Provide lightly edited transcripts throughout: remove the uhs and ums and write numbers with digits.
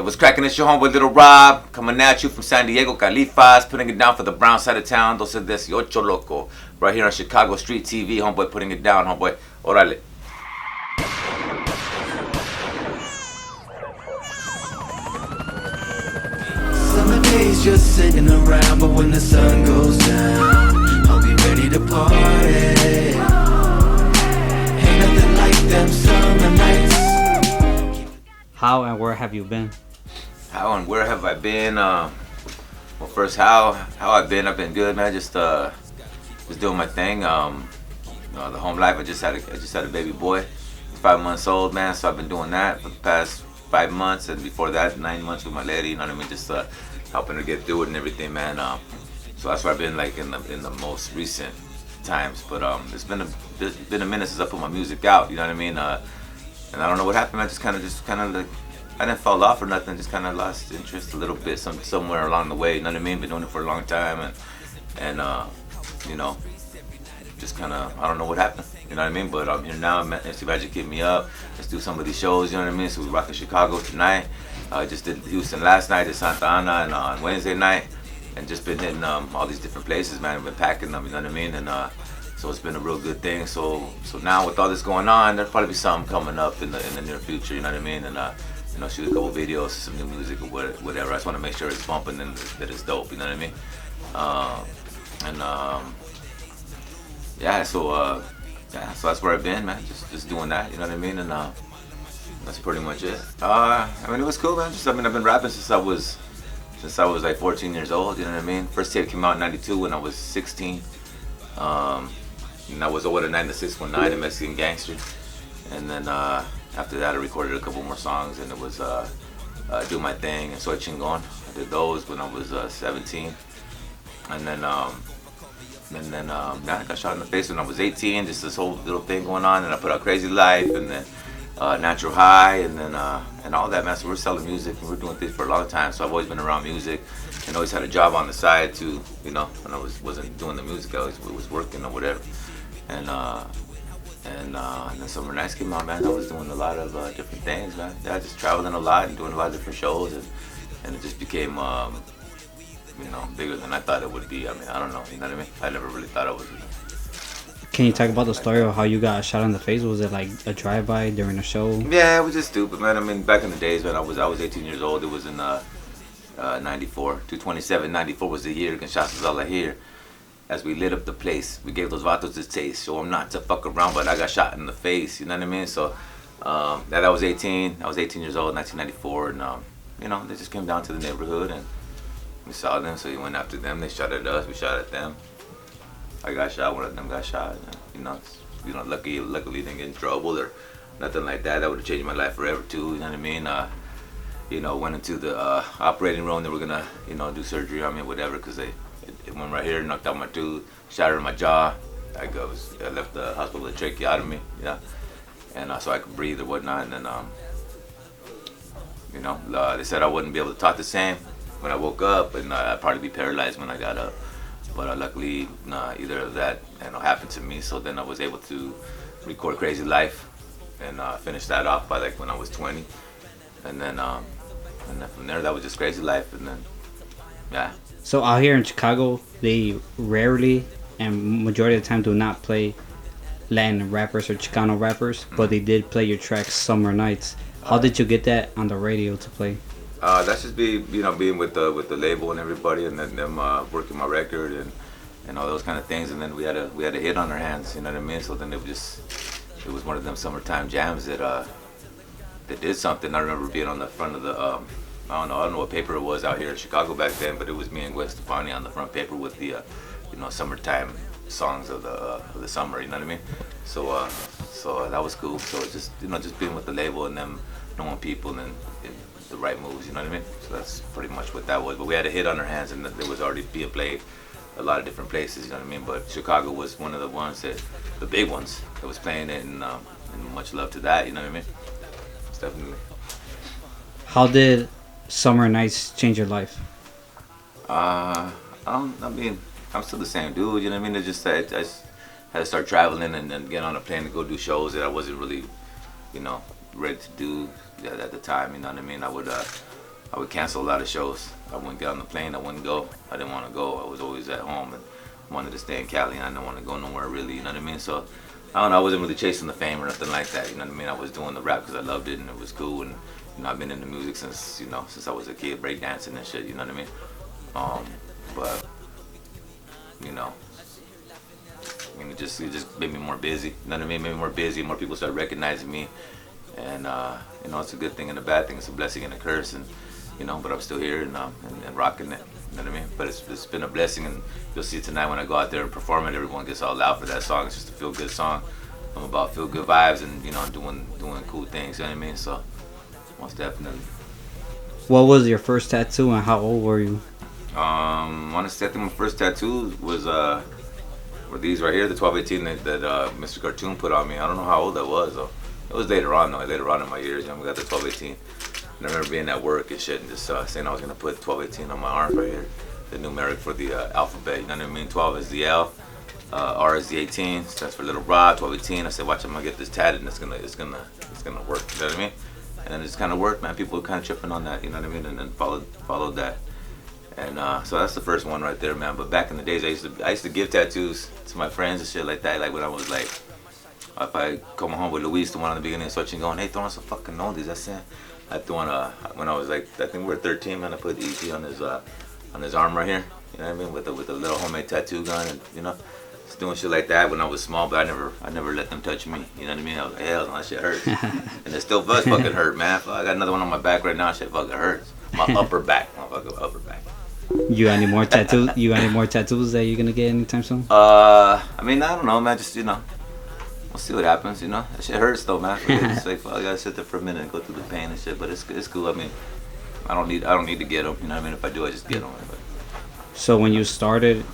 What's cracking? It's your homeboy Little Rob, coming at you from San Diego, Califas, putting it down for the brown side of town. 1218 Loco. Right here on Chicago Street TV, homeboy putting it down, homeboy. Orale. Summer days just sitting around, but when the sun goes down, I'll be ready to party. Ain't nothing like them summer nights. How and where have you been? How and where have I been? Well, first, how I've been good, man. Just doing my thing. The home life. I just had a baby boy. He's 5 months old, man. So I've been doing that for the past 5 months, and before that, 9 months with my lady. You know what I mean? Just helping her get through it and everything, man. So that's where I've been, like in the most recent times. But it's been a minute since I put my music out. You know what I mean? And I don't know what happened. I just kind of like, I didn't fall off or nothing. Just kind of lost interest a little bit, somewhere along the way. You know what I mean? Been doing it for a long time, and you know, just kind of, I don't know what happened. You know what I mean? But I'm here now. If you keep me up, let's do some of these shows. You know what I mean? So we rock in Chicago tonight. Just did Houston last night, did Santa Ana, and on Wednesday night, and just been hitting all these different places, man. I've been packing them. You know what I mean? And so it's been a real good thing. So now with all this going on, there'll probably be something coming up in the near future. You know what I mean? And you know, shoot a couple videos, some new music or whatever. I just want to make sure it's bumping and that it's dope. You know what I mean? Yeah. So that's where I've been, man. Just doing that. You know what I mean? And that's pretty much it. I mean, it was cool, man. I've been rapping since I was like 14 years old. You know what I mean? First tape came out in '92 when I was 16. And I was over the 9 to 619, a Mexican gangster. And then after that, I recorded a couple more songs, and it was Do My Thing and Soy Chingon. I did those when I was 17. And then I got shot in the face when I was 18. Just this whole little thing going on, and I put out Crazy Life, and then Natural High, and then and all that, man. So we're selling music, and we're doing things for a long time. So I've always been around music, and always had a job on the side too. You know, when I wasn't doing the music, I was working or whatever. And then Summer Nights came out, man. I was doing a lot of different things, man. Yeah, just traveling a lot and doing a lot of different shows, and it just became, you know, bigger than I thought it would be. I mean, I don't know, you know what I mean? I never really thought I was. Can you talk about the story of how you got shot in the face? Was it like a drive-by during a show? Yeah, it was just stupid, man. I mean, back in the days when I was 18 years old, it was in 94, 227, 94 was the year Gunshots was all I hear. As we lit up the place, we gave those vatos this taste. Show them not to fuck around, but I got shot in the face. You know what I mean? So that I was 18. I was 18 years old, 1994, and you know, they just came down to the neighborhood, and we saw them. So we went after them. They shot at us. We shot at them. I got shot. One of them got shot. You know, luckily didn't get in trouble or nothing like that. That would have changed my life forever too. You know what I mean? You know, went into the operating room. They were gonna, you know, do surgery on me, whatever, because it went right here, knocked out my tooth, shattered my jaw. I left the hospital with a tracheotomy, yeah, and so I could breathe or whatnot. And then, you know, they said I wouldn't be able to talk the same when I woke up, and I'd probably be paralyzed when I got up. But luckily, either of that, you know, happened to me. So then I was able to record Crazy Life and finish that off by like when I was 20, and then from there, that was just Crazy Life, and then yeah. So out here in Chicago, they rarely and majority of the time do not play Latin rappers or Chicano rappers, but they did play your track Summer Nights. How did you get that on the radio to play? That's just being with the label and everybody, and then them working my record and all those kind of things, and then we had a hit on our hands, you know what I mean? So then it was one of them summertime jams that did something. I remember being on the front of the I don't know what paper it was out here in Chicago back then, but it was me and Gwen Stefani on the front paper with the you know, summertime songs of the summer, you know what I mean? So that was cool. So it's just, you know, just being with the label and them knowing people and the right moves, you know what I mean? So that's pretty much what that was. But we had a hit on our hands, and it was already being played a lot of different places, you know what I mean? But Chicago was one of the ones the big ones that was playing it, and much love to that, you know what I mean? It's definitely. How did Summer Nights change your life? I mean, I'm still the same dude, you know what I mean? It's just that I just had to start traveling and get on a plane to go do shows that I wasn't really, you know, ready to do at the time, you know what I mean? I would I would cancel a lot of shows. I wouldn't get on the plane. I wouldn't go. I didn't want to go. I was always at home and wanted to stay in Cali. And I didn't want to go nowhere really. You know what I mean? So I don't know. I wasn't really chasing the fame or nothing like that. You know what I mean? I was doing the rap because I loved it and it was cool. And you know, I've been into music since since I was a kid, breakdancing and shit. You know what I mean? But you know, I mean, it just made me more busy. You know what I mean? Made me more busy. More people started recognizing me. And you know, it's a good thing and a bad thing. It's a blessing and a curse. And you know, but I'm still here and rocking it. You know what I mean? But it's been a blessing, and you'll see tonight when I go out there and perform it, everyone gets all loud for that song. It's just a feel good song. I'm about feel good vibes and you know, doing cool things. You know what I mean? So most definitely. What was your first tattoo and how old were you? Honestly, I think my first tattoo was were these right here, the 1218 that Mr. Cartoon put on me. I don't know how old I was though. It was later on though. Later on in my years, you know, we got the 1218. And I remember being at work and shit and just saying I was gonna put 1218 on my arm right here, the numeric for the alphabet. You know what I mean? 12 is the L, R is the 18. Stands for Little Rob. 1218. I said, watch, I'm gonna get this tatted and it's gonna work. You know what I mean? And then it just kind of worked, man. People were kind of tripping on that. You know what I mean? And then followed that. And so that's the first one right there, man. But back in the days, I used to give tattoos to my friends and shit like that. Like when I was like, if I come home with Luis, the one on the beginning of Switching, going, hey, throw on some fucking oldies. That's it. I threw on when I was like, I think we were 13, man. I put EP on his arm right here. You know what I mean? With a little homemade tattoo gun, and you know, just doing shit like that when I was small. But I never let them touch me. You know what I mean? I was like, hell, that shit hurts, and it still does fucking hurt, man. I got another one on my back right now. Shit fucking hurts. My upper back, motherfucker, upper back. You got any more tattoos? You got any more tattoos that you're gonna get anytime soon? I mean, I don't know, man. Just we'll see what happens. You know, that shit hurts though, man. It's like, I gotta sit there for a minute and go through the pain and shit. But it's cool. I mean, I don't need to get them. You know what I mean? If I do, I just get them. But. So when you started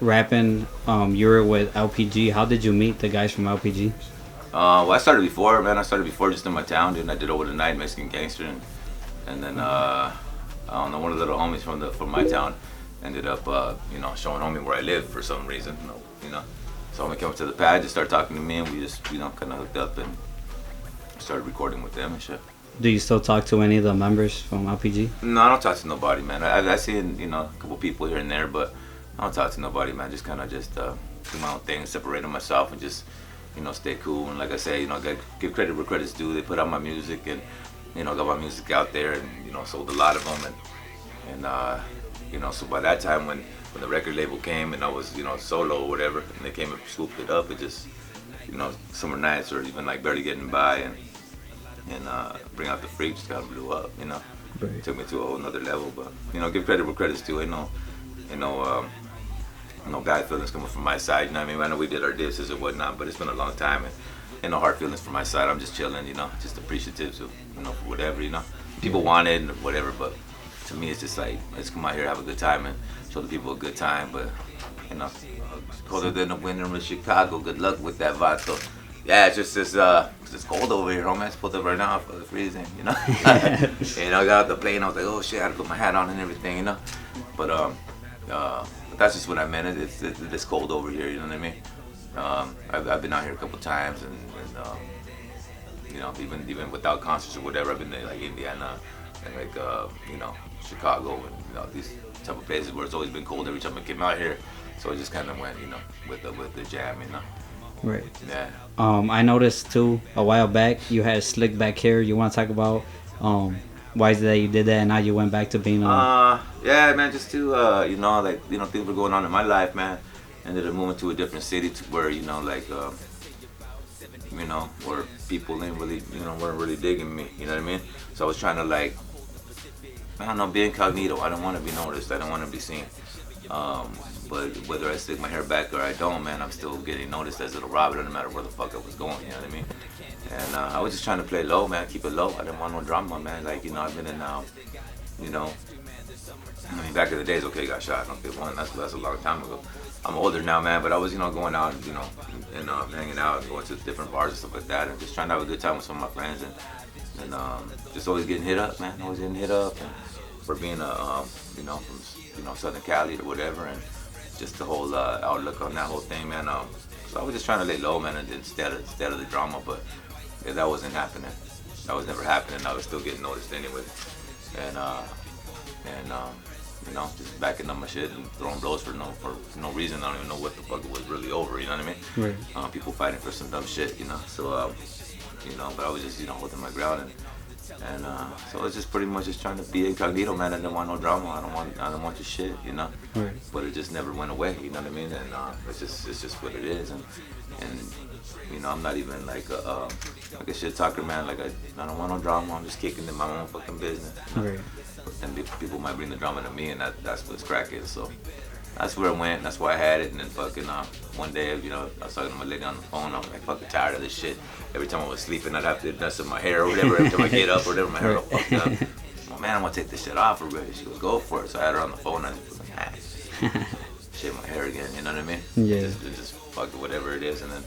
rapping, you were with LPG. How did you meet the guys from LPG? Well, I started before, man. I started before just in my town, dude. And I did Over the Night, Mexican Gangster, and then I don't know, one of the little homies from my town ended up, showing homie where I live for some reason, you know. So homie came up to the pad, just started talking to me, and we just, kind of hooked up and started recording with them and shit. Do you still talk to any of the members from LPG? No, I don't talk to nobody, man. I see, a couple people here and there, but I don't talk to nobody, man. Just kind of just do my own thing, separate myself, and just, stay cool. And like I say, give credit where credit's due. They put out my music and, got my music out there and, sold a lot of them. And so by that time when the record label came and I was, solo or whatever, and they came and swooped it up, it just, summer nights or even like barely getting by and Bring Out the Freak just kind of blew up, Right. It took me to a whole nother level, but, give credit where credit's due. Ain't no bad feelings coming from my side, you know what I mean? I know we did our disses and whatnot, but it's been a long time and ain't no hard feelings from my side. I'm just chilling, just appreciative of, for whatever, people want it and whatever, but to me it's just like, let's come out here, have a good time and show the people a good time, but, colder than the winter in Chicago, good luck with that vato. Yeah, it's just it's cold over here, homie. It's pulled up right now for the freezing, I got out the plane, I was like, oh shit, I had to put my hat on and everything, but that's just what I meant. It's cold over here, you know what I mean? I've been out here a couple times, and even without concerts or whatever, I've been to like Indiana and like Chicago and these type of places where it's always been cold every time I came out here. So I just kind of went, with the jam, Right. Yeah. I noticed too a while back you had slick back hair. You want to talk about why is it that you did that and now you went back to being yeah, man, just to things were going on in my life, man. Ended up moving to a different city to where where people ain't really weren't really digging me, you know what I mean? So I was trying to be incognito. I don't want to be noticed. I don't want to be seen. But whether I stick my hair back or I don't, man, I'm still getting noticed as Little Roberto, no matter where the fuck I was going, you know what I mean? And I was just trying to play low, man, keep it low. I didn't want no drama, man. Like, I've been in, back in the days, okay, got shot, okay, that's a long time ago. I'm older now, man, but I was, going out, and hanging out and going to different bars and stuff like that, and just trying to have a good time with some of my friends, and just always getting hit up, man, always getting hit up, and for being from Southern Cali or whatever, and just the whole outlook on that whole thing, man. So I was just trying to lay low, man, and instead of the drama, but yeah, that wasn't happening. That was never happening. I was still getting noticed anyway. and you know, just backing up my shit and throwing blows for no reason. I don't even know what the fuck it was really over. You know what I mean? Right. People fighting for some dumb shit. You know, so you know, but I was just, you know, holding my ground, and so it's just pretty much just trying to be incognito, man. I didn't want no drama. I don't want your shit, you know. Right. But it just never went away. You know what I mean? And it's just what it is, and you know, I'm not even like a shit talker, man. Like I don't want no drama. I'm just kicking in my own fucking business. Right. And people might bring the drama to me, and that's what's cracking. So that's where I went. That's why I had it. And then fucking one day, you know, I was talking to my lady on the phone. I was like fucking tired of this shit. Every time I was sleeping, I'd have to dust up my hair or whatever. Every time I get up or whatever, my hair all fucked up. Oh man, I want to take this shit off already. She goes, go for it. So I had her on the phone. And I was like, shave my hair again. You know what I mean? Yeah. Just fuck it, whatever it is, and then.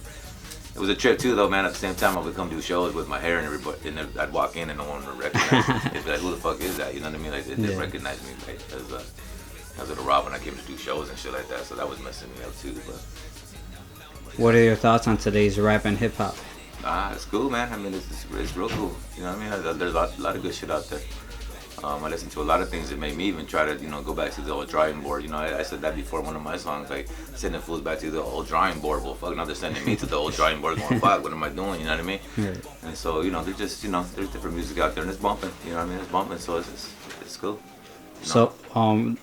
It was a trip too, though, man. At the same time, I would come do shows with my hair and everybody, and I'd walk in and no one would recognize me. They'd be like, "Who the fuck is that?" You know what I mean? Like they didn't recognize me, like as a Rob when I came to do shows and shit like that. So that was messing me up too. But What are your thoughts on today's rap and hip hop? it's cool, man. I mean, it's real cool. You know what I mean? There's a lot of good shit out there. I listened to a lot of things that made me even try to, you know, go back to the old drawing board. You know, I said that before one of my songs, like sending fools back to the old drawing board. Well, fuck, now they're sending me to the old drawing board going, fuck, what am I doing? You know what I mean? Right. And so, you know, they're just, you know, there's different music out there and it's bumping. You know what I mean? It's bumping, so it's cool. You know? So,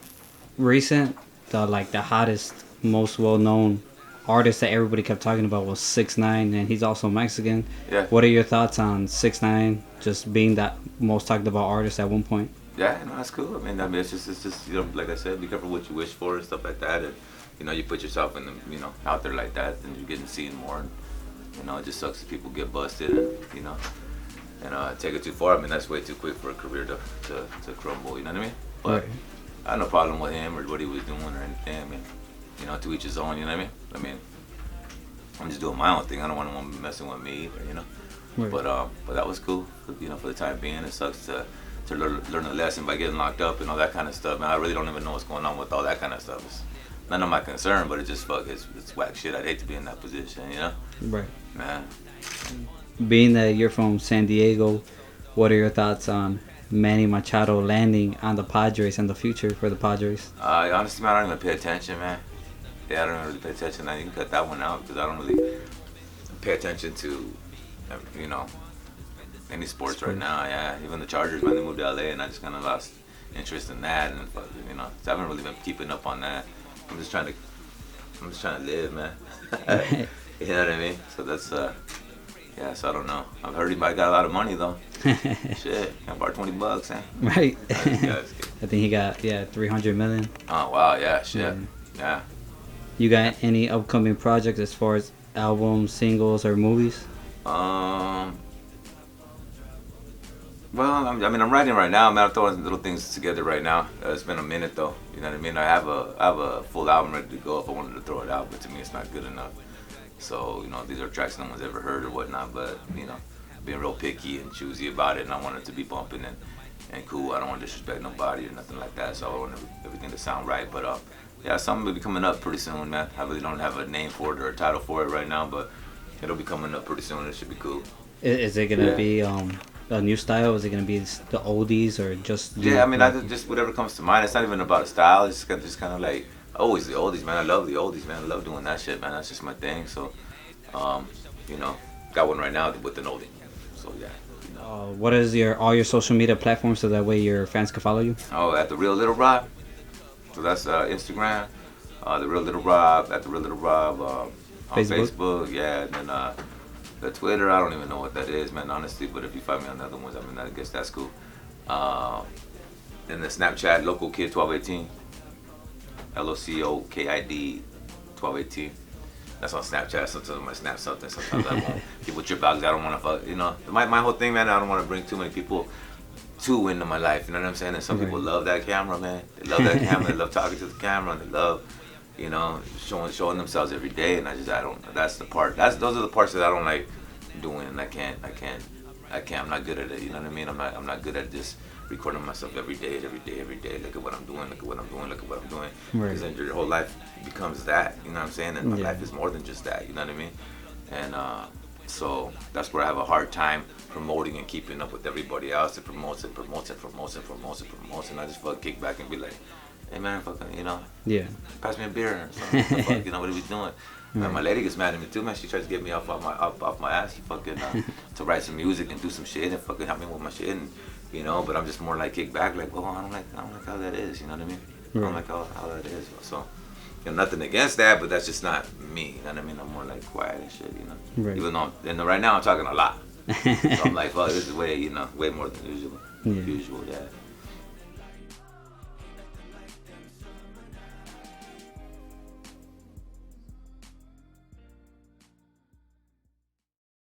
recent, the hottest, most well-known artist that everybody kept talking about was 6ix9ine, and he's also Mexican. Yeah. What are your thoughts on 6ix9ine just being that most talked about artist at one point? Yeah, no, that's cool. I mean, it's just, you know, like I said, be careful what you wish for and stuff like that. And, you know, you put yourself in the, you know, out there like that, and you're getting seen more. And, you know, it just sucks if people get busted, and, you know, and take it too far. I mean, that's way too quick for a career to crumble. You know what I mean? But Right. I had no problem with him or what he was doing or anything. I mean, you know, to each his own. You know what I mean? I'm just doing my own thing. I don't want anyone messing with me either. You know. Right. But that was cool. You know, for the time being, it sucks to learn a lesson by getting locked up and all that kind of stuff. Man, I really don't even know what's going on with all that kind of stuff. It's none of my concern, but it just it's whack shit. I'd hate to be in that position, you know? Right. Man. Being that you're from San Diego, what are your thoughts on Manny Machado landing on the Padres and the future for the Padres? Honestly, man, I don't even pay attention, man. Yeah, I don't really pay attention. You can cut that one out because I don't really pay attention to, you know, any sports right now. Yeah, even the Chargers, man, they moved to LA, and I just kind of lost interest in that, and you know, so I haven't really been keeping up on that. I'm just trying to live, man. You know what I mean? So that's yeah. So I don't know. I've heard he might got a lot of money though. Shit, I borrowed $20, eh? Right. I think he got 300 million. Oh wow, yeah, shit, yeah. You got any upcoming projects as far as albums, singles, or movies? Well, I mean, I'm writing right now, man. I'm throwing little things together right now. It's been a minute though. You know what I mean? I have a full album ready to go if I wanted to throw it out, but to me, it's not good enough. So, you know, these are tracks no one's ever heard or whatnot. But you know, being real picky and choosy about it, and I want it to be bumping and cool. I don't want to disrespect nobody or nothing like that. So I want everything to sound right. But yeah, something will be coming up pretty soon, man. I really don't have a name for it or a title for it right now, but it'll be coming up pretty soon. It should be cool. Is it gonna be a new style? Is it gonna be the oldies or just? Yeah, I mean, I just whatever comes to mind. It's not even about a style. It's just kind of like always the oldies, man. I love the oldies, man. I love doing that shit, man. That's just my thing. So, you know, got one right now with an oldie. So yeah. You know. What is all your social media platforms so that way your fans can follow you? Oh, at the Real Little Rob. So that's Instagram. The Real Little Rob at the Real Little Rob on Facebook. Yeah, and then the Twitter, I don't even know what that is, man, honestly. But if you find me on the other ones, I mean, I guess that's cool. Then the Snapchat, Local Kid 1218. LOCOKID 1218. That's on Snapchat. Sometimes I might snap something. Sometimes I won't. People trip out because I don't want to fuck. You know, my whole thing, man, I don't want to bring too many people into my life. You know what I'm saying? And some people love that camera, man. They love that camera. They love talking to the camera. And they love, you know, showing themselves every day. And I don't. That's the part. Those are the parts that I don't like doing. And I can't. I'm not good at it. You know what I mean? I'm not good at just recording myself every day. Look at what I'm doing. Look at what I'm doing. Because then your whole life becomes that. You know what I'm saying? And my life is more than just that. You know what I mean? And so that's where I have a hard time promoting and keeping up with everybody else. It promotes. I just fucking kick back and be like, hey man, fucking, you know, Yeah. pass me a beer or something. What the fuck, you know, what are we doing? Man, my lady gets mad at me too, man. She tries to get me off my ass. She fucking to write some music and do some shit and fucking help me with my shit, and you know. But I'm just more like kick back, like, well, I don't like how that is. You know what I mean? I don't like how that is. So, you know, nothing against that, but that's just not me. You know what I mean? I'm more like quiet and shit. You know. Right. Even though right now I'm talking a lot. So I'm like, fuck, this is way more than usual. Yeah. Usual, yeah.